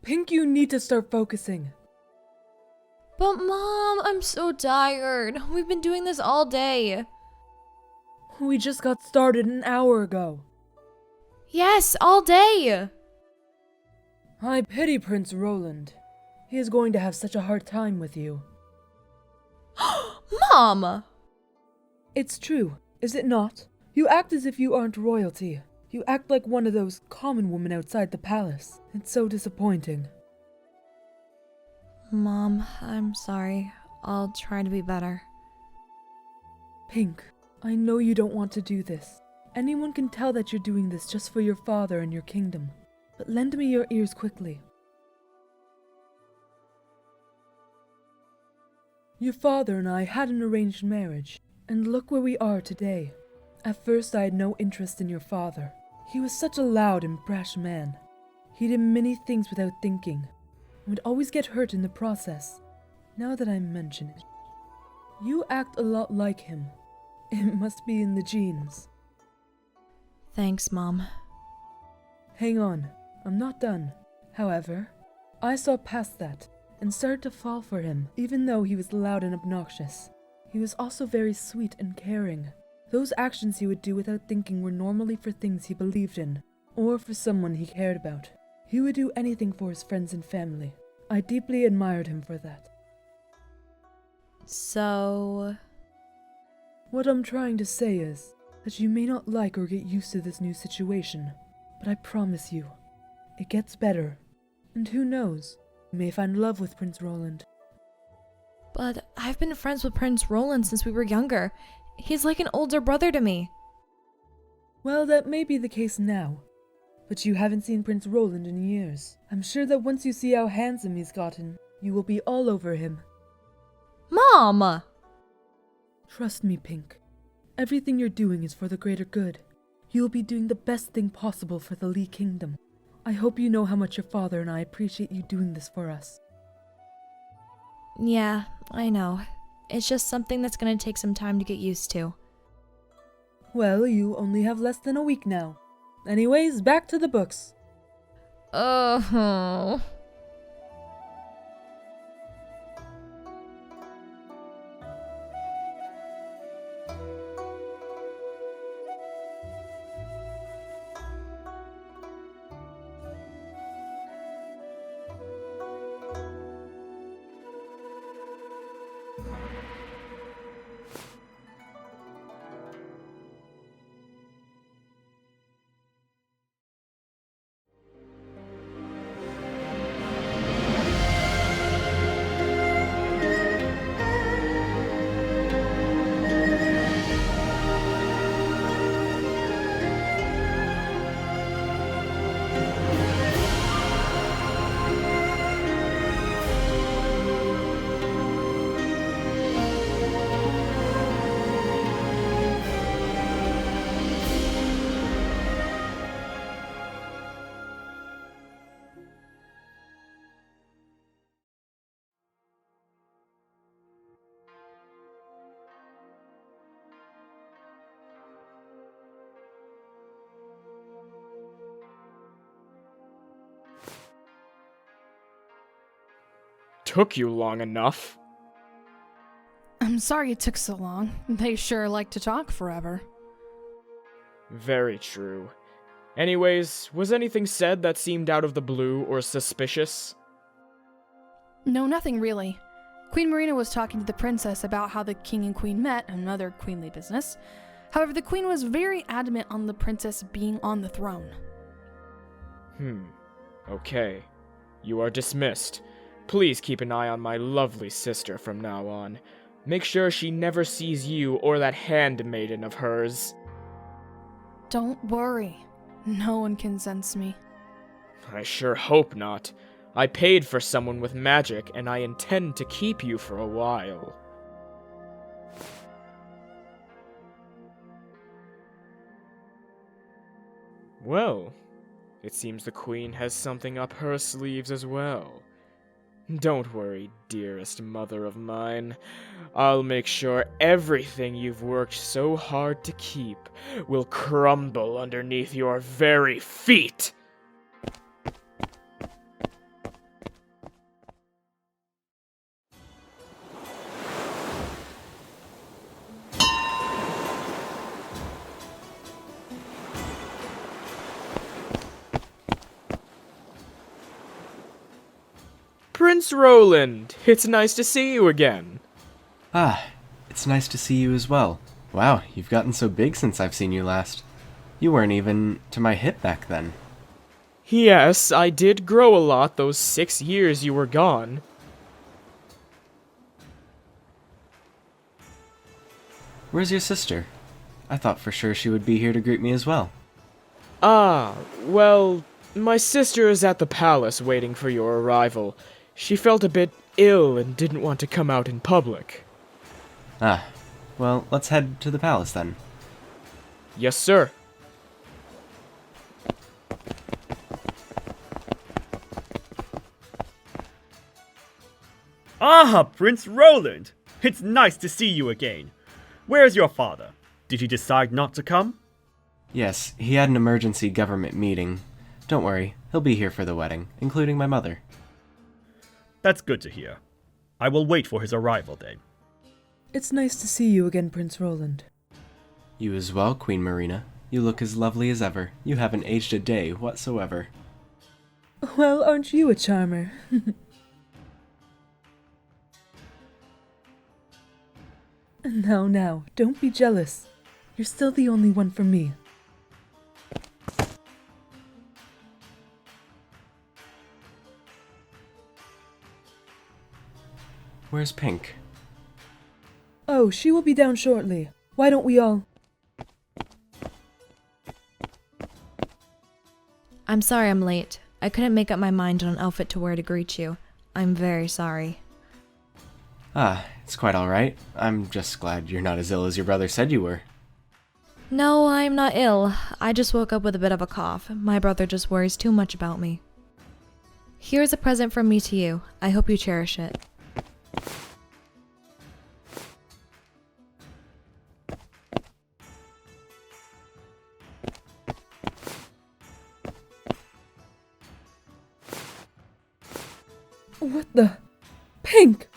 Pink, you need to start focusing. But Mom, I'm so tired. We've been doing this all day. We just got started an hour ago. Yes, all day. I pity Prince Roland. He is going to have such a hard time with you. Mom! It's true, is it not? You act as if you aren't royalty. You act like one of those common women outside the palace. It's so disappointing. Mom, I'm sorry. I'll try to be better. Pink, I know you don't want to do this. Anyone can tell that you're doing this just for your father and your kingdom. But lend me your ears quickly. Your father and I had an arranged marriage, and look where we are today. At first I had no interest in your father. He was such a loud and brash man. He did many things without thinking, and would always get hurt in the process. Now that I mention it, you act a lot like him. It must be in the genes. Thanks, Mom. Hang on, I'm not done. However, I saw past that and started to fall for him, even though he was loud and obnoxious. He was also very sweet and caring. Those actions he would do without thinking were normally for things he believed in, or for someone he cared about. He would do anything for his friends and family. I deeply admired him for that. So... What I'm trying to say is that you may not like or get used to this new situation, but I promise you, it gets better. And who knows, you may find love with Prince Roland. But I've been friends with Prince Roland since we were younger. He's like an older brother to me. Well, that may be the case now, but you haven't seen Prince Roland in years. I'm sure that once you see how handsome he's gotten, you will be all over him. Mom! Trust me, Pink. Everything you're doing is for the greater good. You will be doing the best thing possible for the Lee Kingdom. I hope you know how much your father and I appreciate you doing this for us. Yeah, I know. It's just something that's gonna take some time to get used to. Well, you only have less than a week now. Anyways, back to the books. Oh. Took you long enough. I'm sorry it took so long. They sure like to talk forever. Very true. Anyways, was anything said that seemed out of the blue or suspicious? No, nothing really. Queen Marina was talking to the princess about how the king and queen met and other queenly business. However, the queen was very adamant on the princess being on the throne. Okay. You are dismissed. Please keep an eye on my lovely sister from now on. Make sure she never sees you or that handmaiden of hers. Don't worry. No one can sense me. I sure hope not. I paid for someone with magic, and I intend to keep you for a while. Well, it seems the queen has something up her sleeves as well. Don't worry, dearest mother of mine. I'll make sure everything you've worked so hard to keep will crumble underneath your very feet. Prince Roland! It's nice to see you again. Ah, it's nice to see you as well. Wow, you've gotten so big since I've seen you last. You weren't even to my hip back then. Yes, I did grow a lot those 6 years you were gone. Where's your sister? I thought for sure she would be here to greet me as well. Ah, well, my sister is at the palace waiting for your arrival. She felt a bit ill and didn't want to come out in public. Ah, well, let's head to the palace then. Yes, sir. Ah, Prince Roland! It's nice to see you again. Where's your father? Did he decide not to come? Yes, he had an emergency government meeting. Don't worry, he'll be here for the wedding, including my mother. That's good to hear. I will wait for his arrival then. It's nice to see you again, Prince Roland. You as well, Queen Marina. You look as lovely as ever. You haven't aged a day whatsoever. Well, aren't you a charmer? Now, don't be jealous. You're still the only one for me. Where's Pink? Oh, she will be down shortly. Why don't we all... I'm sorry I'm late. I couldn't make up my mind on an outfit to wear to greet you. I'm very sorry. Ah, it's quite alright. I'm just glad you're not as ill as your brother said you were. No, I'm not ill. I just woke up with a bit of a cough. My brother just worries too much about me. Here's a present from me to you. I hope you cherish it. What the... Pink!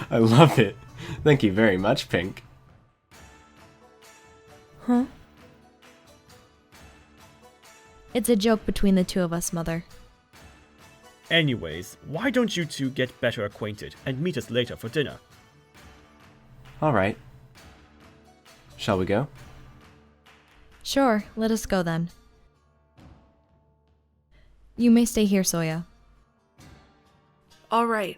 I love it. Thank you very much, Pink. Huh? It's a joke between the two of us, Mother. Anyways, why don't you two get better acquainted and meet us later for dinner? Alright. Shall we go? Sure, let us go then. You may stay here, Soya. All right.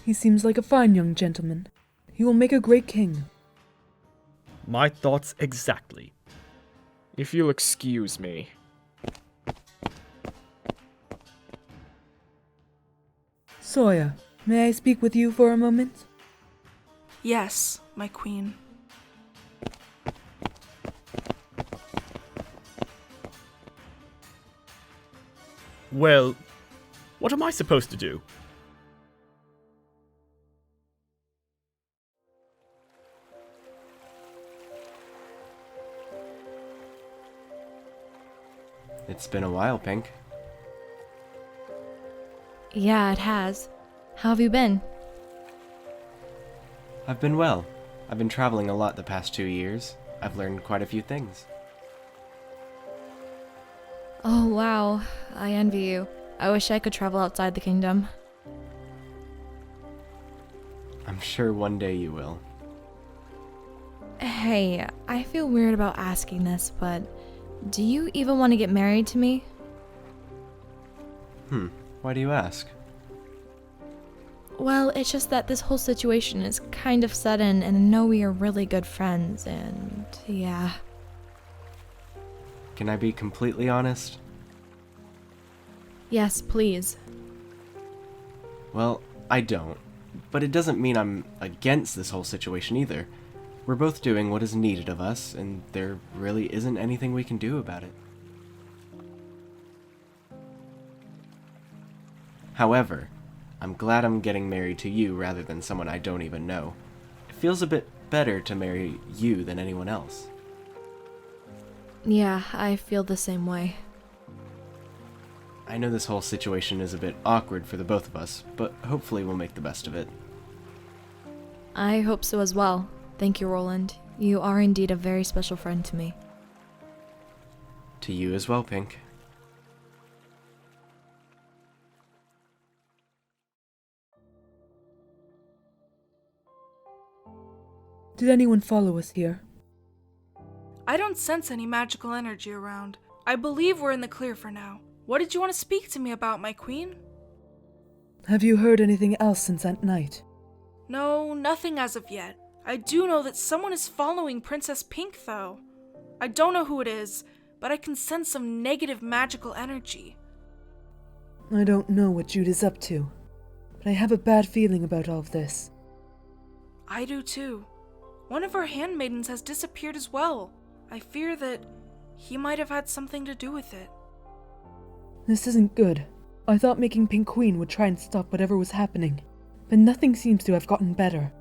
He seems like a fine young gentleman. He will make a great king. My thoughts exactly. If you'll excuse me. Soya, may I speak with you for a moment? Yes, my queen. Well, what am I supposed to do? It's been a while, Pink. Yeah, it has. How have you been? I've been well. I've been traveling a lot the past 2 years. I've learned quite a few things. Oh, wow. I envy you. I wish I could travel outside the kingdom. I'm sure one day you will. Hey, I feel weird about asking this, but do you even want to get married to me? Why do you ask? Well, it's just that this whole situation is kind of sudden, and I know we are really good friends, and yeah. Can I be completely honest? Yes, please. Well, I don't. But it doesn't mean I'm against this whole situation either. We're both doing what is needed of us, and there really isn't anything we can do about it. However, I'm glad I'm getting married to you rather than someone I don't even know. It feels a bit better to marry you than anyone else. Yeah, I feel the same way. I know this whole situation is a bit awkward for the both of us, but hopefully we'll make the best of it. I hope so as well. Thank you, Roland. You are indeed a very special friend to me. To you as well, Pink. Did anyone follow us here? I don't sense any magical energy around. I believe we're in the clear for now. What did you want to speak to me about, my queen? Have you heard anything else since that night? No, nothing as of yet. I do know that someone is following Princess Pink, though. I don't know who it is, but I can sense some negative magical energy. I don't know what Jude is up to, but I have a bad feeling about all of this. I do too. One of our handmaidens has disappeared as well. I fear that he might have had something to do with it. This isn't good. I thought making Pink Queen would try and stop whatever was happening, but nothing seems to have gotten better.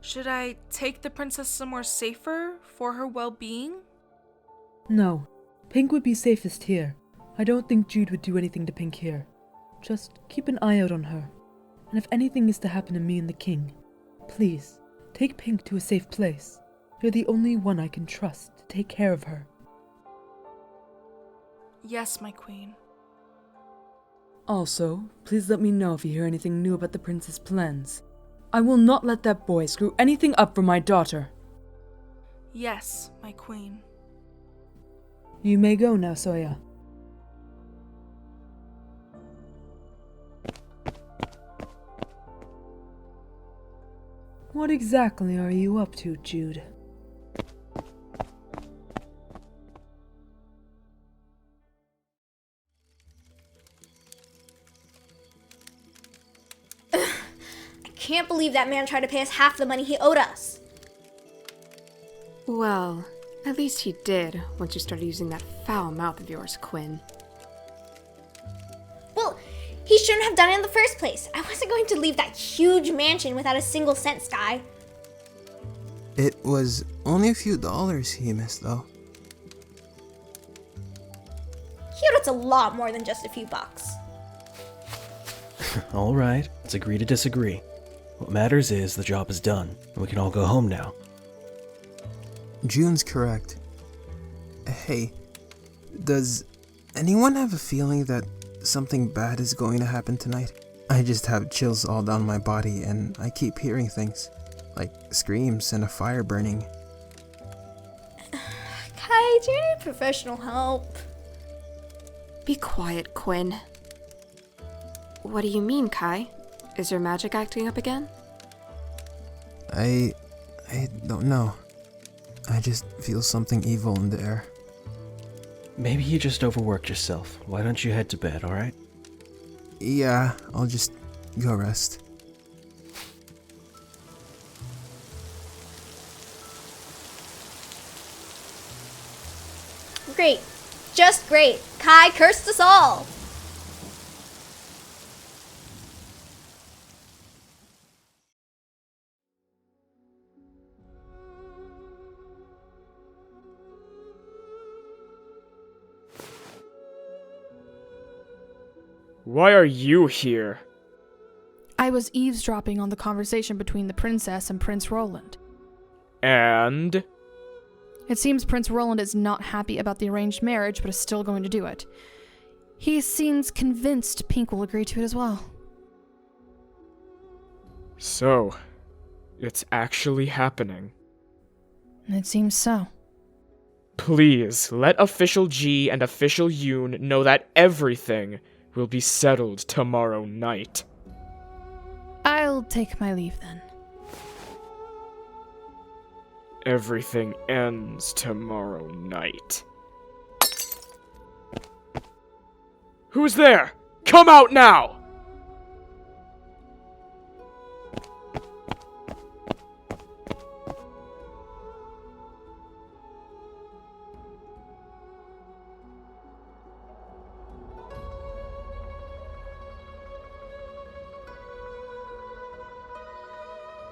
Should I take the princess somewhere safer for her well-being? No, Pink would be safest here. I don't think Jude would do anything to Pink here. Just keep an eye out on her. And if anything is to happen to me and the king, please, take Pink to a safe place. You're the only one I can trust to take care of her. Yes, my queen. Also, please let me know if you hear anything new about the prince's plans. I will not let that boy screw anything up for my daughter. Yes, my queen. You may go now, Soya. What exactly are you up to, Jude? I can't believe that man tried to pay us half the money he owed us. Well, at least he did once you started using that foul mouth of yours, Quinn. Well, he shouldn't have done it in the first place. I wasn't going to leave that huge mansion without a single cent, Sky. It was only a few dollars he missed, though. He owed us a lot more than just a few bucks. All right, let's agree to disagree. What matters is the job is done, and we can all go home now. June's correct. Hey, does anyone have a feeling that something bad is going to happen tonight? I just have chills all down my body, and I keep hearing things, like screams and a fire burning. Kai, do you need professional help? Be quiet, Quinn. What do you mean, Kai? Is your magic acting up again? I don't know. I just feel something evil in the air. Maybe you just overworked yourself. Why don't you head to bed, alright? Yeah, I'll just go rest. Great. Just great. Kai cursed us all. Why are you here? I was eavesdropping on the conversation between the princess and Prince Roland. And? It seems Prince Roland is not happy about the arranged marriage, but is still going to do it. He seems convinced Pink will agree to it as well. So, it's actually happening. It seems so. Please, let Official G and Official Yoon know that everything will be settled tomorrow night. I'll take my leave then. Everything ends tomorrow night. Who's there? Come out now!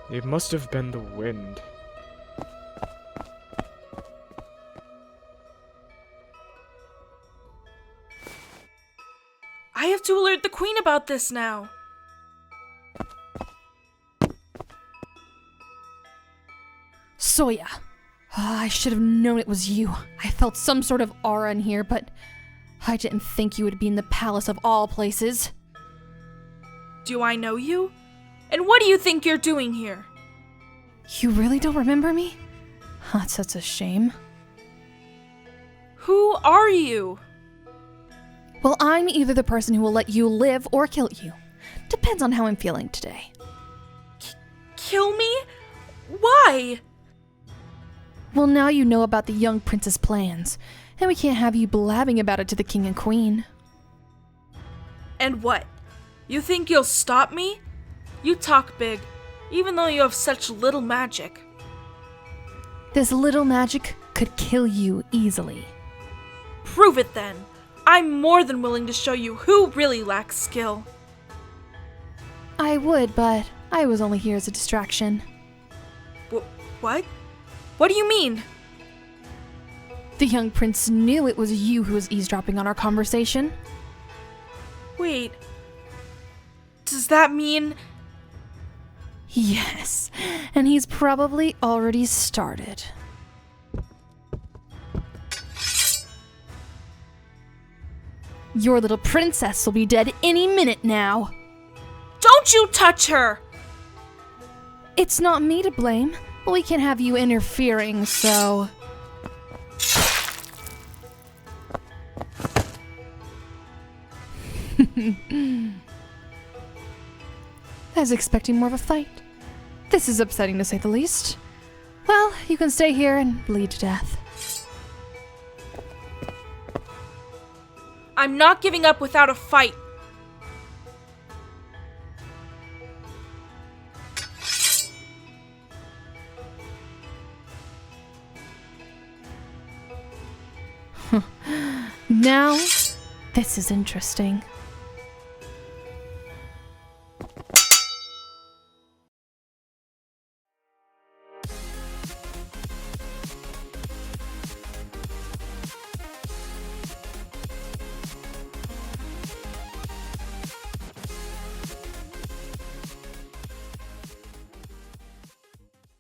It must have been the wind. I have to alert the queen about this now. Soya, I should have known it was you. I felt some sort of aura in here, but I didn't think you would be in the palace of all places. Do I know you? And what do you think you're doing here? You really don't remember me? That's such a shame. Who are you? Well, I'm either the person who will let you live or kill you. Depends on how I'm feeling today. Kill me? Why? Well, now you know about the young prince's plans, and we can't have you blabbing about it to the king and queen. And what? You think you'll stop me? You talk big, even though you have such little magic. This little magic could kill you easily. Prove it then. I'm more than willing to show you who really lacks skill. I would, but I was only here as a distraction. What? What do you mean? The young prince knew it was you who was eavesdropping on our conversation. Wait. Does that mean... Yes, and he's probably already started. Your little princess will be dead any minute now. Don't you touch her! It's not me to blame, but we can't have you interfering, so... I was expecting more of a fight. This is upsetting to say the least. Well, you can stay here and bleed to death. I'm not giving up without a fight. Now, this is interesting.